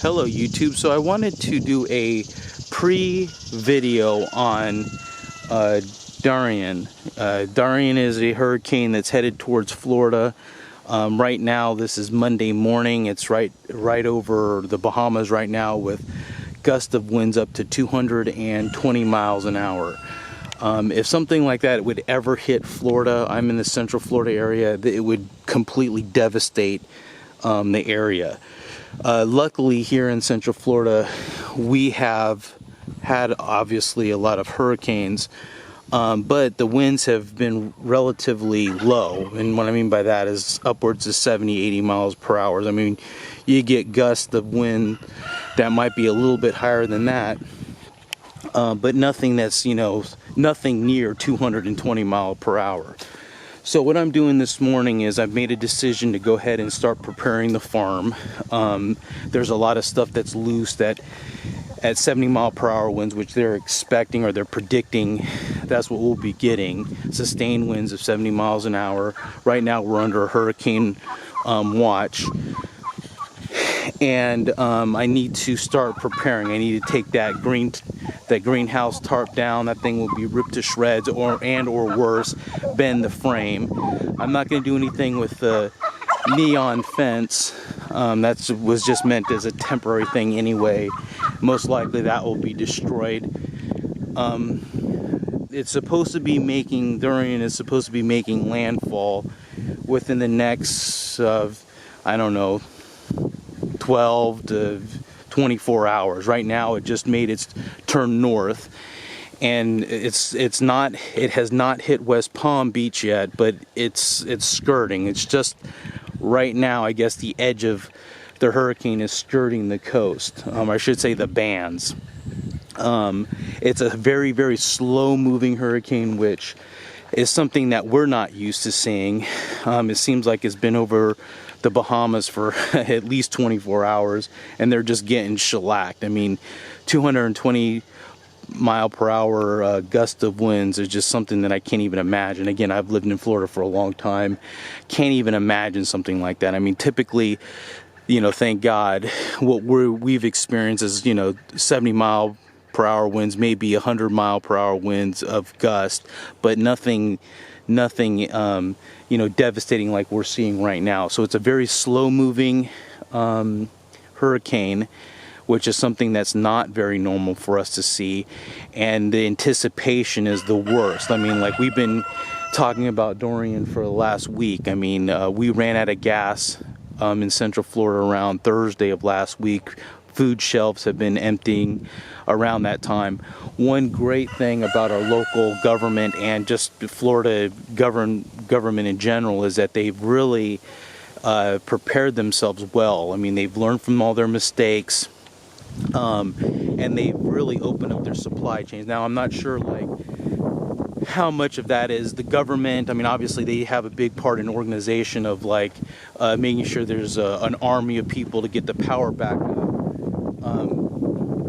Hello YouTube. So I wanted to do a pre-video on Dorian. Dorian is a hurricane that's headed towards Florida. Right now, this is Monday morning. It's right over the Bahamas right now with gusts of winds up to 220 miles an hour. If something like that would ever hit Florida, I'm in the central Florida area, it would completely devastate the area. Luckily here in central Florida we have had obviously a lot of hurricanes, but the winds have been relatively low, and what I mean by that is upwards of 70-80 miles per hour. I mean, you get gusts of wind that might be a little bit higher than that, but nothing that's, nothing near 220 miles per hour. So what I'm doing this morning is I've made a decision to go ahead and start preparing the farm. There's a lot of stuff that's loose that at 70 mile per hour winds, which they're expecting or they're predicting, that's what we'll be getting. Sustained winds of 70 miles an hour. Right now we're under a hurricane watch. And I need to start preparing. I need to take that greenhouse tarp down. That thing will be ripped to shreds, or worse, bend the frame. I'm not going to do anything with the neon fence. That was just meant as a temporary thing anyway. Most likely that will be destroyed. It's supposed to be making, Dorian is supposed to be making landfall within the next, I don't know, 12 to 24 hours. Right now it just made its turn north, and it has not hit West Palm Beach yet, but it's skirting. It's just right now, I guess the edge of the hurricane is skirting the coast. I should say the bands. It's a very, very slow moving hurricane, which is something that we're not used to seeing. It seems like it's been over the Bahamas for at least 24 hours and they're just getting shellacked. I mean, 220 mile per hour gust of winds is just something that I can't even imagine. Again, I've lived in Florida for a long time. Can't even imagine something like that. I mean, typically, thank God, what we've experienced is, 70 mile per hour winds, maybe 100 mile per hour winds of gust, but nothing devastating like we're seeing right now. So it's a very slow moving hurricane, which is something that's not very normal for us to see, and the anticipation is the worst. I mean, like, we've been talking about Dorian for the last week. I mean, we ran out of gas in central Florida around Thursday of last week. Food shelves have been emptying around that time. One great thing about our local government and just Florida government in general is that they've really prepared themselves well. I mean, they've learned from all their mistakes, and they've really opened up their supply chains. Now, I'm not sure how much of that is the government. I mean, obviously they have a big part in organization of making sure there's an army of people to get the power back up.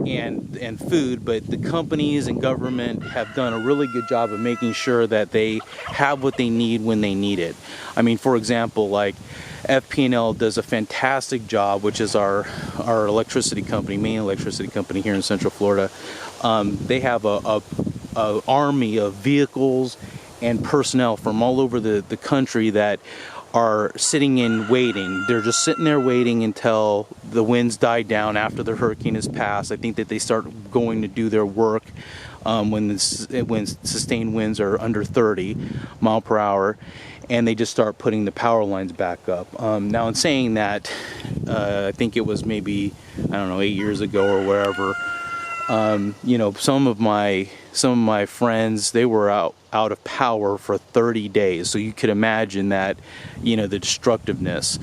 And food, but the companies and government have done a really good job of making sure that they have what they need when they need it. I mean, for example, FP&L does a fantastic job, which is our electricity company, main electricity company here in Central Florida. They have a army of vehicles and personnel from all over the country that are sitting in waiting. They're just sitting there waiting until the winds die down after the hurricane has passed. I think that they start going to do their work when sustained winds are under 30 mile per hour, and they just start putting the power lines back up. Now, in saying that, I think it was maybe, 8 years ago or wherever, some of my friends, they were out of power for 30 days. So you could imagine that, the destructiveness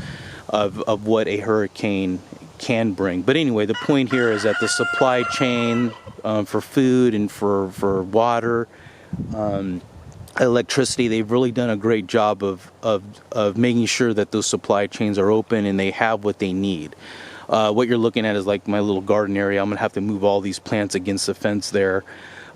of what a hurricane can bring. But anyway, the point here is that the supply chain for food and for water, electricity, they've really done a great job of making sure that those supply chains are open and they have what they need. What you're looking at is like my little garden area. I'm gonna have to move all these plants against the fence there.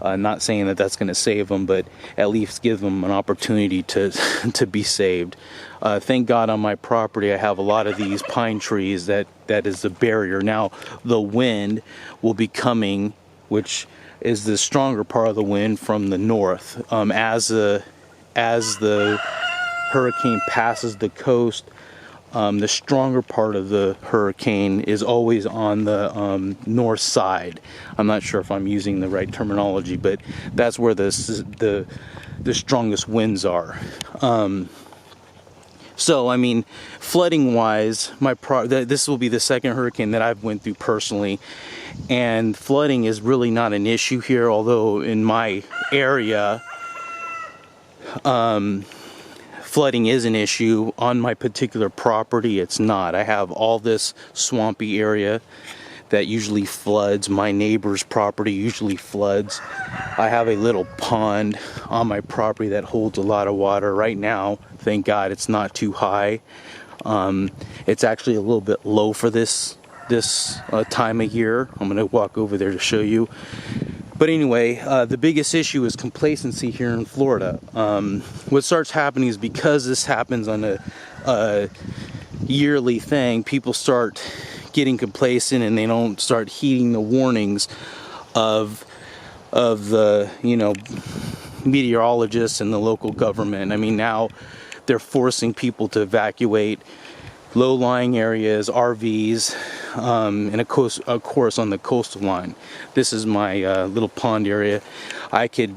Not saying that that's going to save them, but at least give them an opportunity to to be saved. Thank God on my property I have a lot of these pine trees that is the barrier. Now the wind will be coming, which is the stronger part of the wind from the north. As the hurricane passes the coast, the stronger part of the hurricane is always on the north side. I'm not sure if I'm using the right terminology, but that's where the strongest winds are. So I mean, flooding wise, this will be the second hurricane that I've went through personally, and flooding is really not an issue here, although in my area flooding is an issue. On my particular property it's not. I have all this swampy area that usually floods. My neighbor's property usually floods. I have a little pond on my property that holds a lot of water. Right now, thank God, it's not too high. It's actually a little bit low for this time of year. I'm gonna walk over there to show you. But anyway, the biggest issue is complacency here in Florida. What starts happening is, because this happens on a yearly thing, people start getting complacent and they don't start heeding the warnings of the, you know, meteorologists and the local government. I mean, now they're forcing people to evacuate low-lying areas, RVs, and of course on the coastal line. This is my little pond area. I could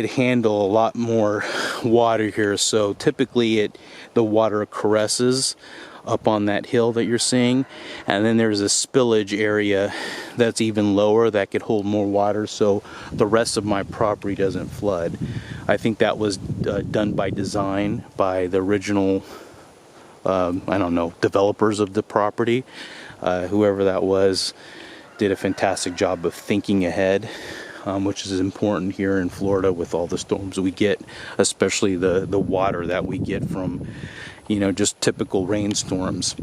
handle a lot more water here. So typically the water caresses up on that hill that you're seeing, and then there's a spillage area that's even lower that could hold more water, so the rest of my property doesn't flood. I think that was done by design by the original I don't know, developers of the property. Whoever that was did a fantastic job of thinking ahead, which is important here in Florida with all the storms we get, especially the water that we get from, you know, just typical rainstorms.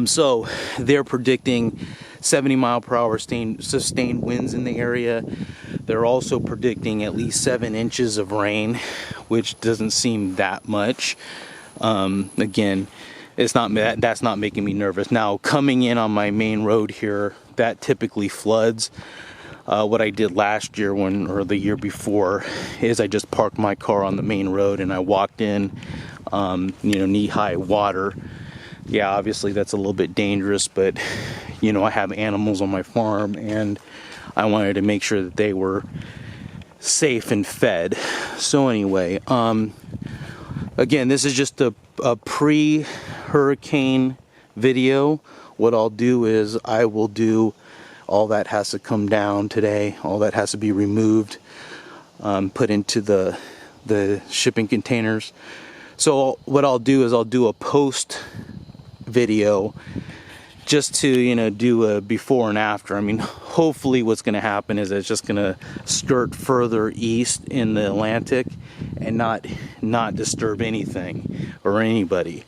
So they're predicting 70-mile-per-hour sustained winds in the area. They're also predicting at least 7 inches of rain, which doesn't seem that much. Again, that's not making me nervous. Now, coming in on my main road here, that typically floods. What I did last year or the year before is I just parked my car on the main road and I walked in, you know, knee-high water. Yeah, obviously that's a little bit dangerous, but you know, I have animals on my farm and I wanted to make sure that they were safe and fed. So anyway, again, this is just a pre-hurricane video. What I'll do is I will do all that has to come down today. All that has to be removed, put into the shipping containers. So what I'll do is I'll do a post video just to, you know, do a before and after. I mean, hopefully what's going to happen is it's just going to skirt further east in the Atlantic and not disturb anything or anybody.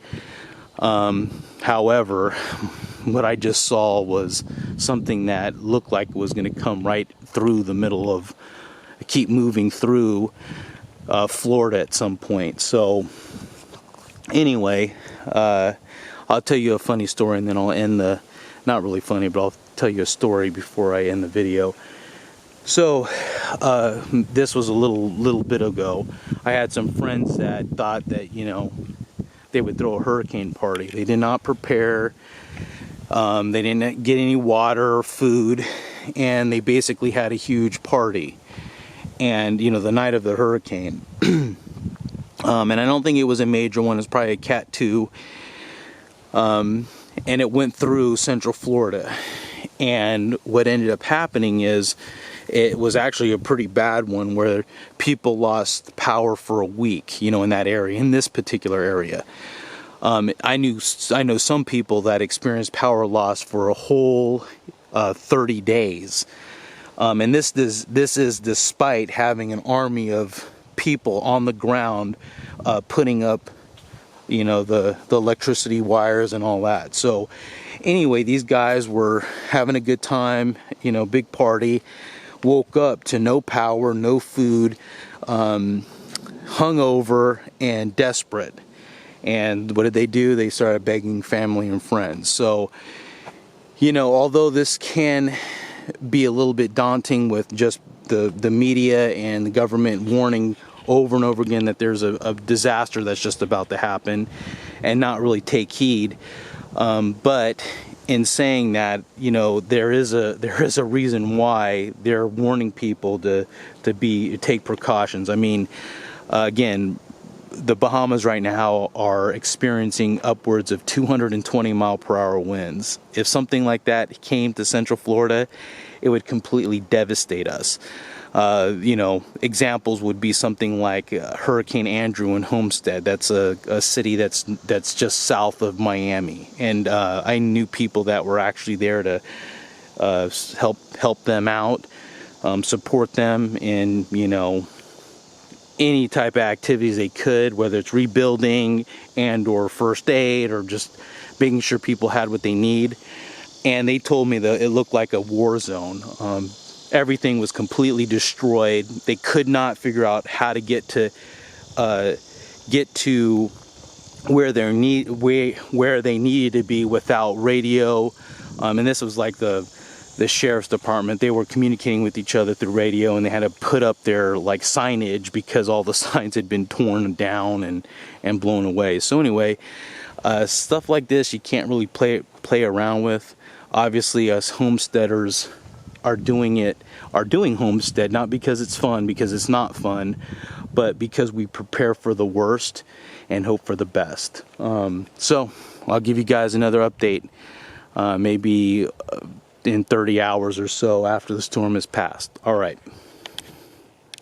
However, what I just saw was something that looked like it was going to come right through the middle of, keep moving through Florida at some point. So anyway, I'll tell you a funny story and then I'll end not really funny, but I'll tell you a story before I end the video. So this was a little bit ago. I had some friends that thought that, you know, they would throw a hurricane party. They did not prepare. They didn't get any water or food, and they basically had a huge party. And, you know, the night of the hurricane. And I don't think it was a major one. It was probably a Cat 2. And it went through Central Florida. And what ended up happening is it was actually a pretty bad one where people lost power for a week, you know, in that area, in this particular area. I know some people that experienced power loss for a whole 30 days. And this is despite having an army of people on the ground putting up, you know, the electricity wires and all that. So anyway, these guys were having a good time, you know, big party. woke up to no power, no food, hungover, and desperate. And what did they do? They started begging family and friends. So, you know, although this can be a little bit daunting with just the media and the government warning over and over again that there's a disaster that's just about to happen and not really take heed, but in saying that, you know, there is a reason why they're warning people to take precautions. I mean, again, the Bahamas right now are experiencing upwards of 220 mile per hour winds. If something like that came to Central Florida, it would completely devastate us. You know, examples would be something like Hurricane Andrew in Homestead. That's a city that's just south of Miami, and I knew people that were actually there to help them out, support them in, you know, any type of activities they could, whether it's rebuilding and or first aid or just making sure people had what they need. And they told me that it looked like a war zone. Everything was completely destroyed. They could not figure out how to get to where they needed to be without radio. And this was like the sheriff's department. They were communicating with each other through radio, and they had to put up their like signage because all the signs had been torn down and blown away. So anyway, stuff like this you can't really play around with. Obviously, us homesteaders are doing homestead not because it's fun, because it's not fun, but because we prepare for the worst and hope for the best. So I'll give you guys another update, maybe in 30 hours or so after the storm has passed. All right.